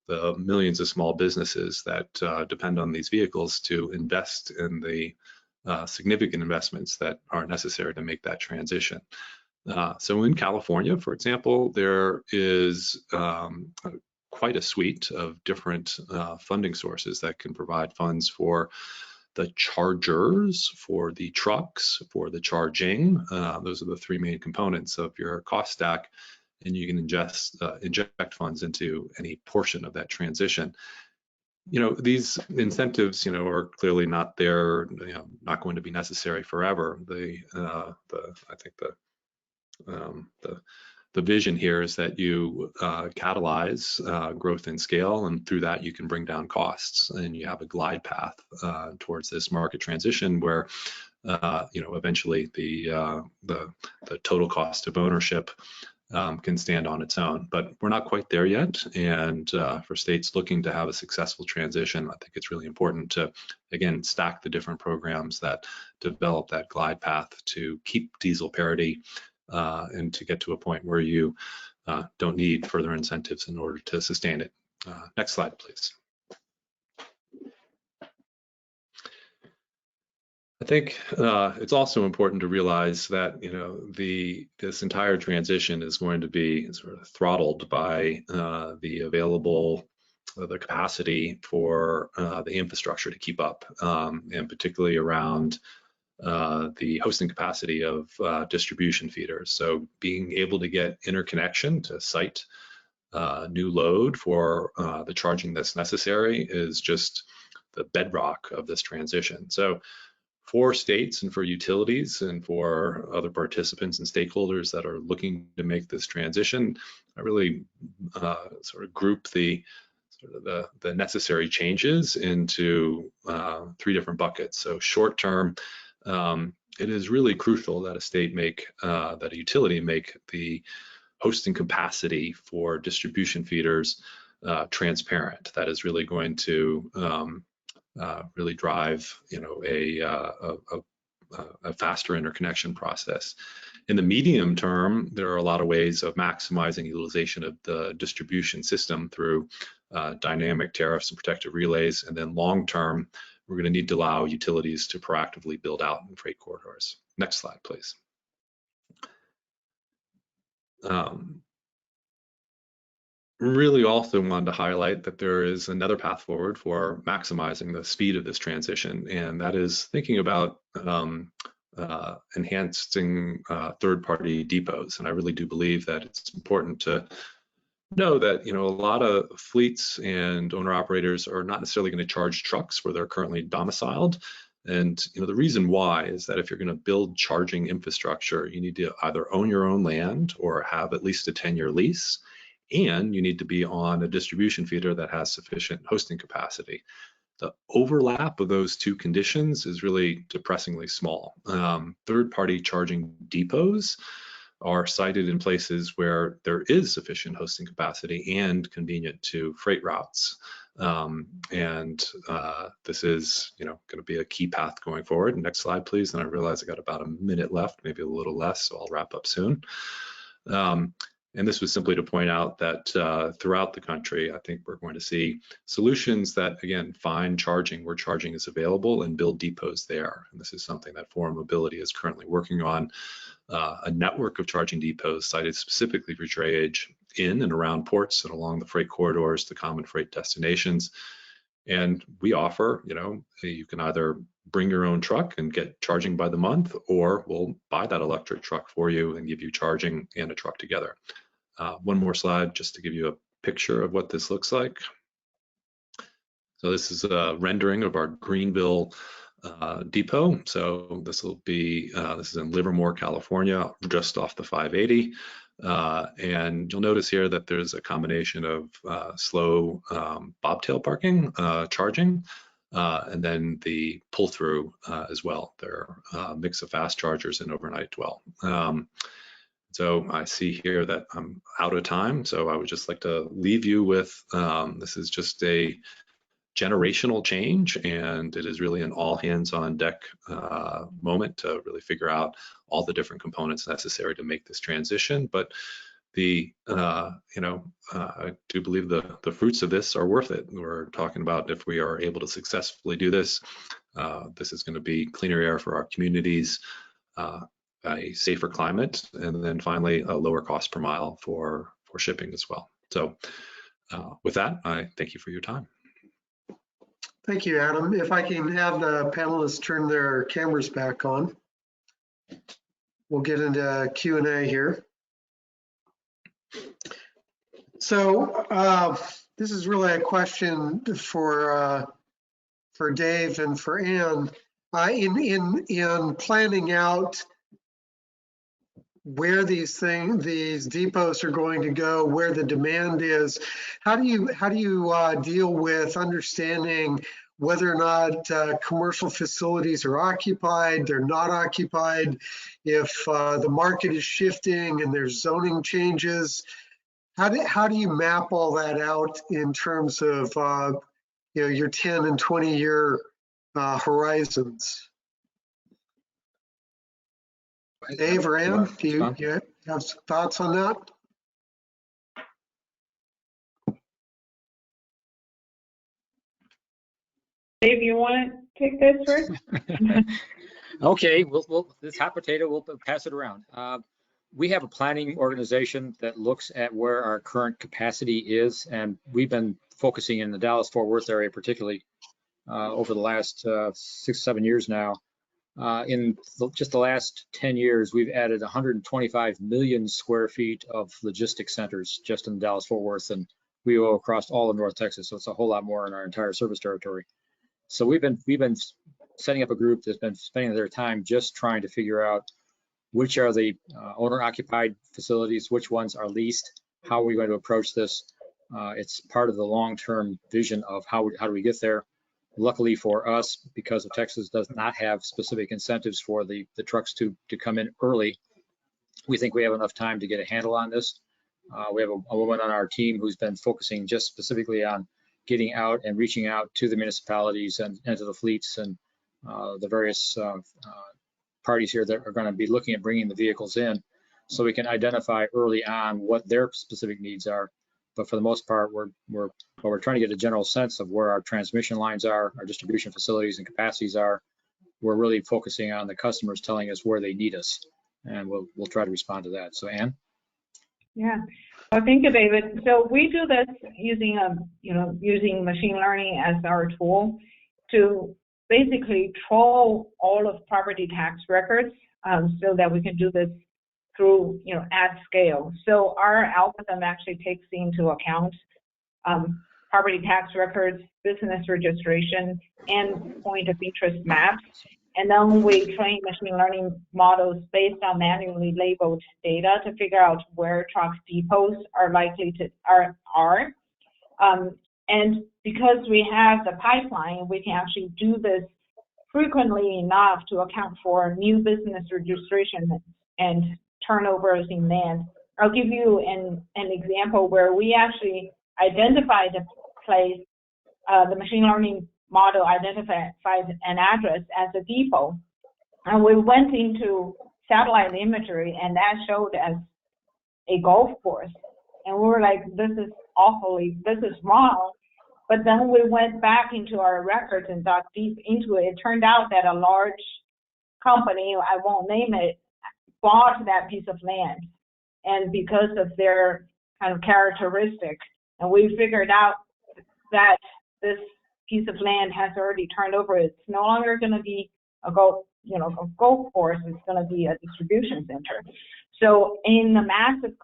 the millions of small businesses that depend on these vehicles to invest in the significant investments that are necessary to make that transition. So in California, for example, there is quite a suite of different funding sources that can provide funds for the chargers, for the trucks, for the charging. Those are the three main components of your cost stack, and you can inject funds into any portion of that transition. These incentives, are clearly not there, not going to be necessary forever. I think the vision here is that you catalyze growth and scale, and through that you can bring down costs, and you have a glide path towards this market transition where eventually the total cost of ownership can stand on its own. But we're not quite there yet, and for states looking to have a successful transition, I think it's really important to, again, stack the different programs that develop that glide path to keep diesel parity and to get to a point where you don't need further incentives in order to sustain it. Next slide, please. I think it's also important to realize that this entire transition is going to be sort of throttled by the capacity for the infrastructure to keep up, and particularly around the hosting capacity of distribution feeders. So being able to get interconnection to site new load for the charging that's necessary is just the bedrock of this transition. So for states and for utilities and for other participants and stakeholders that are looking to make this transition, I really sort of group the necessary changes into three different buckets. So short term, it is really crucial that a utility make the hosting capacity for distribution feeders transparent. That is really going to really drive a faster interconnection process. In the medium term, there are a lot of ways of maximizing utilization of the distribution system through dynamic tariffs and protective relays. And then long term, we're going to need to allow utilities to proactively build out in freight corridors. Next slide, please. Really also wanted to highlight that there is another path forward for maximizing the speed of this transition, and that is thinking about enhancing third-party depots. And I really do believe that it's important to know that a lot of fleets and owner-operators are not necessarily going to charge trucks where they're currently domiciled. And the reason why is that if you're going to build charging infrastructure, you need to either own your own land or have at least a 10-year lease, and you need to be on a distribution feeder that has sufficient hosting capacity. The overlap of those two conditions is really depressingly small. Third-party charging depots are sited in places where there is sufficient hosting capacity and convenient to freight routes. This is going to be a key path going forward. Next slide, please. And I realize I got about a minute left, maybe a little less, so I'll wrap up soon. And this was simply to point out that throughout the country, I think we're going to see solutions that, again, find charging where charging is available and build depots there. And this is something that Forum Mobility is currently working on, a network of charging depots cited specifically for drayage in and around ports and along the freight corridors to common freight destinations. And we offer, you can either bring your own truck and get charging by the month, or we'll buy that electric truck for you and give you charging and a truck together. One more slide just to give you a picture of what this looks like. So this is a rendering of our Greenville depot. So this is in Livermore, California, just off the 580. And you'll notice here that there's a combination of slow bobtail parking, charging, and then the pull-through as well. There are a mix of fast chargers and overnight dwell. So I see here that I'm out of time, so I would just like to leave you with, this is just a generational change, and it is really an all hands on deck moment to really figure out all the different components necessary to make this transition. But I do believe the fruits of this are worth it. We're talking about, if we are able to successfully do this, this is going to be cleaner air for our communities, a safer climate, and then finally a lower cost per mile for shipping as well. So with that, I thank you for your time. Thank you, Adam. If I can have the panelists turn their cameras back on, we'll get into Q&A here. So this is really a question for Dave and for Ann. In planning out where these depots are going to go, where the demand is, how do you deal with understanding whether or not commercial facilities are occupied, they're not occupied, if the market is shifting and there's zoning changes? How do you map all that out in terms of your 10 and 20 year horizons? Dave or Ann, do you have some thoughts on that? Dave, you want to take this first? Okay, this hot potato, we'll pass it around. We have a planning organization that looks at where our current capacity is, and we've been focusing in the Dallas-Fort Worth area particularly over the last 6-7 years now. In just the last 10 years, we've added 125 million square feet of logistics centers just in Dallas-Fort Worth, and we go across all of North Texas, so it's a whole lot more in our entire service territory. So we've been setting up a group that's been spending their time just trying to figure out which are the owner-occupied facilities, which ones are leased, how are we going to approach this. It's part of the long-term vision of how do we get there. Luckily for us, because of Texas does not have specific incentives for the trucks to come in early, we think we have enough time to get a handle on this. We have a woman on our team who's been focusing just specifically on getting out and reaching out to the municipalities and to the fleets and the various parties here that are going to be looking at bringing the vehicles in, so we can identify early on what their specific needs are. But for the most part, we're trying to get a general sense of where our transmission lines are, our distribution facilities and capacities are. We're really focusing on the customers telling us where they need us, and we'll try to respond to that. So Ann? Yeah. Well, thank you, David. So we do this using using machine learning as our tool to basically troll all of property tax records so that we can do this through, at scale. So our algorithm actually takes into account property tax records, business registration, and point of interest maps. And then we train machine learning models based on manually labeled data to figure out where truck depots are likely to are. And because we have the pipeline, we can actually do this frequently enough to account for new business registration and turnovers in land. I'll give you an example where we actually identified a place, the machine learning model identified an address as a depot, and we went into satellite imagery, and that showed as a golf course. And we were like, this is wrong. But then we went back into our records and dug deep into it. It turned out that a large company, I won't name it, bought that piece of land. And because of their kind of characteristic, and we figured out that this piece of land has already turned over. It's no longer going to be a golf course. It's going to be a distribution center. So in a massive,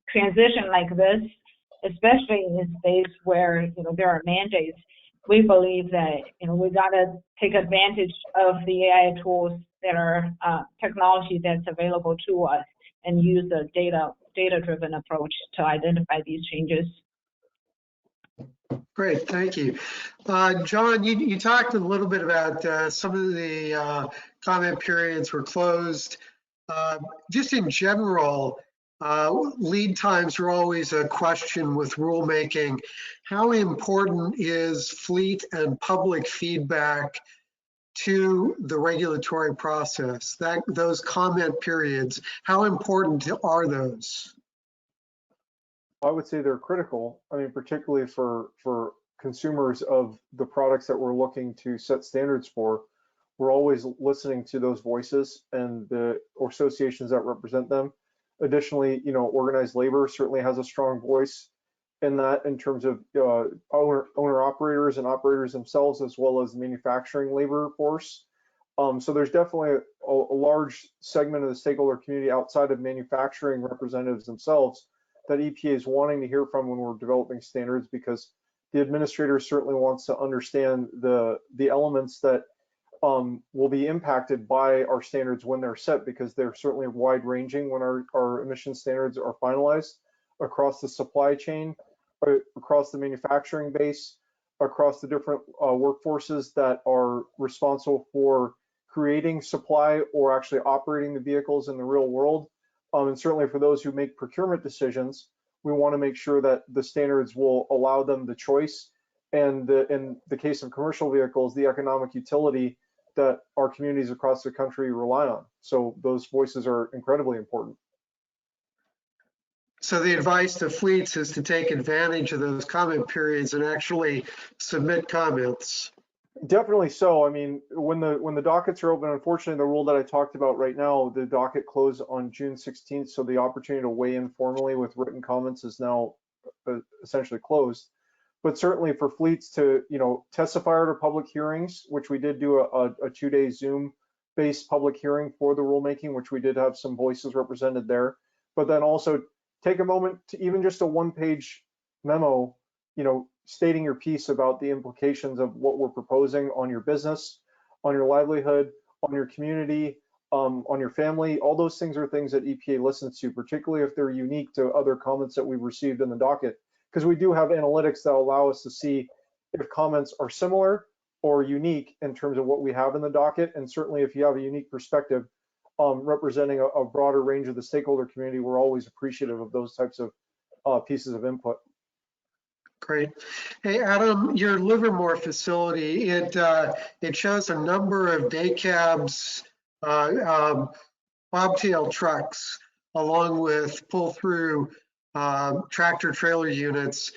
transition like this, especially in states where there are mandates, we believe that we got to take advantage of the AI tools that are technology that's available to us and use the data-driven approach to identify these changes. Great, thank you. John, you talked a little bit about some of the comment periods were closed. Just in general, Lead times are always a question with rulemaking. How important is fleet and public feedback to the regulatory process? Those comment periods, how important are those? I would say they're critical. I mean, particularly for consumers of the products that we're looking to set standards for. We're always listening to those voices and the associations that represent them. Additionally, organized labor certainly has a strong voice in that, in terms of owner operators and operators themselves, as well as the manufacturing labor force. So there's definitely a large segment of the stakeholder community outside of manufacturing representatives themselves that EPA is wanting to hear from when we're developing standards, because the administrator certainly wants to understand the elements that will be impacted by our standards when they're set, because they're certainly wide ranging when our emission standards are finalized across the supply chain, across the manufacturing base, across the different workforces that are responsible for creating supply or actually operating the vehicles in the real world. And certainly for those who make procurement decisions, we want to make sure that the standards will allow them the choice and in the case of commercial vehicles, the economic utility that our communities across the country rely on. So those voices are incredibly important. So the advice to fleets is to take advantage of those comment periods and actually submit comments. Definitely so. I mean, when the dockets are open, unfortunately, the rule that I talked about right now, the docket closed on June 16th. So the opportunity to weigh in formally with written comments is now essentially closed. But certainly for fleets to, testify at our public hearings, which we did do a 2-day Zoom-based public hearing for the rulemaking, which we did have some voices represented there. But then also take a moment to even just a one-page memo, stating your piece about the implications of what we're proposing on your business, on your livelihood, on your community, on your family. All those things are things that EPA listens to, particularly if they're unique to other comments that we've received in the docket, because we do have analytics that allow us to see if comments are similar or unique in terms of what we have in the docket. And certainly if you have a unique perspective representing a broader range of the stakeholder community, we're always appreciative of those types of pieces of input. Great. Hey, Adam, your Livermore facility, it shows a number of day cabs, bobtail trucks, along with pull-through tractor trailer units.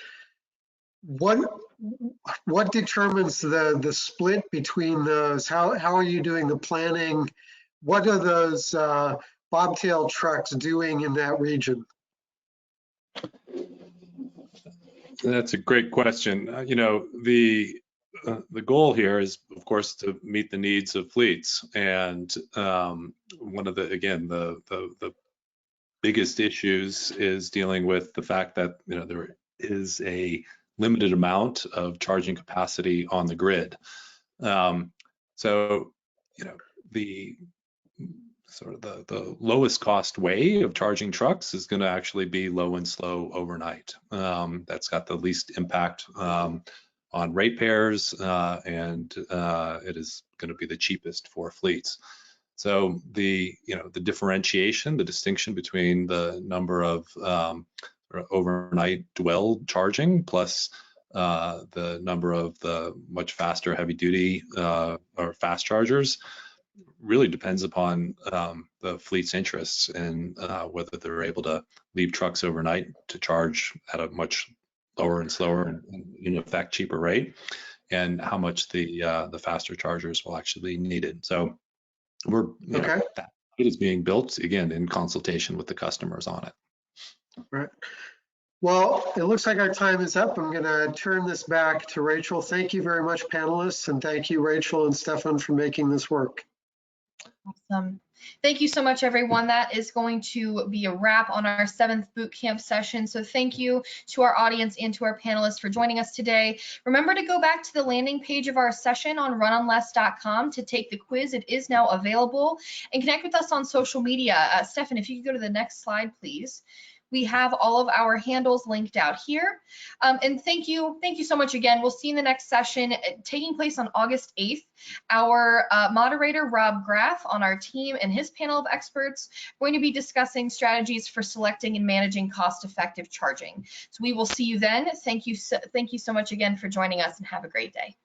What determines the split between those? How are you doing the planning? What are those bobtail trucks doing in that region? That's a great question. The goal here is, of course, to meet the needs of fleets. And one of the biggest issues is dealing with the fact that there is a limited amount of charging capacity on the grid. So the sort of the lowest cost way of charging trucks is going to actually be low and slow overnight. That's got the least impact on ratepayers, and it is going to be the cheapest for fleets. So the differentiation, the distinction between the number of overnight dwell charging plus the number of the much faster heavy duty or fast chargers really depends upon the fleet's interests and whether they're able to leave trucks overnight to charge at a much lower and slower and in effect cheaper rate, and how much the faster chargers will actually be needed. So that is being built again in consultation with the customers on it. Right. Well, it looks like our time is up. I'm going to turn this back to Rachel. Thank you very much, panelists, and thank you, Rachel and Stefan, for making this work. Awesome. Thank you so much, everyone. That is going to be a wrap on our 7th boot camp session. So thank you to our audience and to our panelists for joining us today. Remember to go back to the landing page of our session on runonless.com to take the quiz. It is now available, and connect with us on social media. Stefan, if you could go to the next slide, please. We have all of our handles linked out here. And thank you so much again. We'll see you in the next session taking place on August 8th. Our moderator, Rob Graff, on our team and his panel of experts going to be discussing strategies for selecting and managing cost-effective charging. So we will see you then. Thank you so much again for joining us, and have a great day.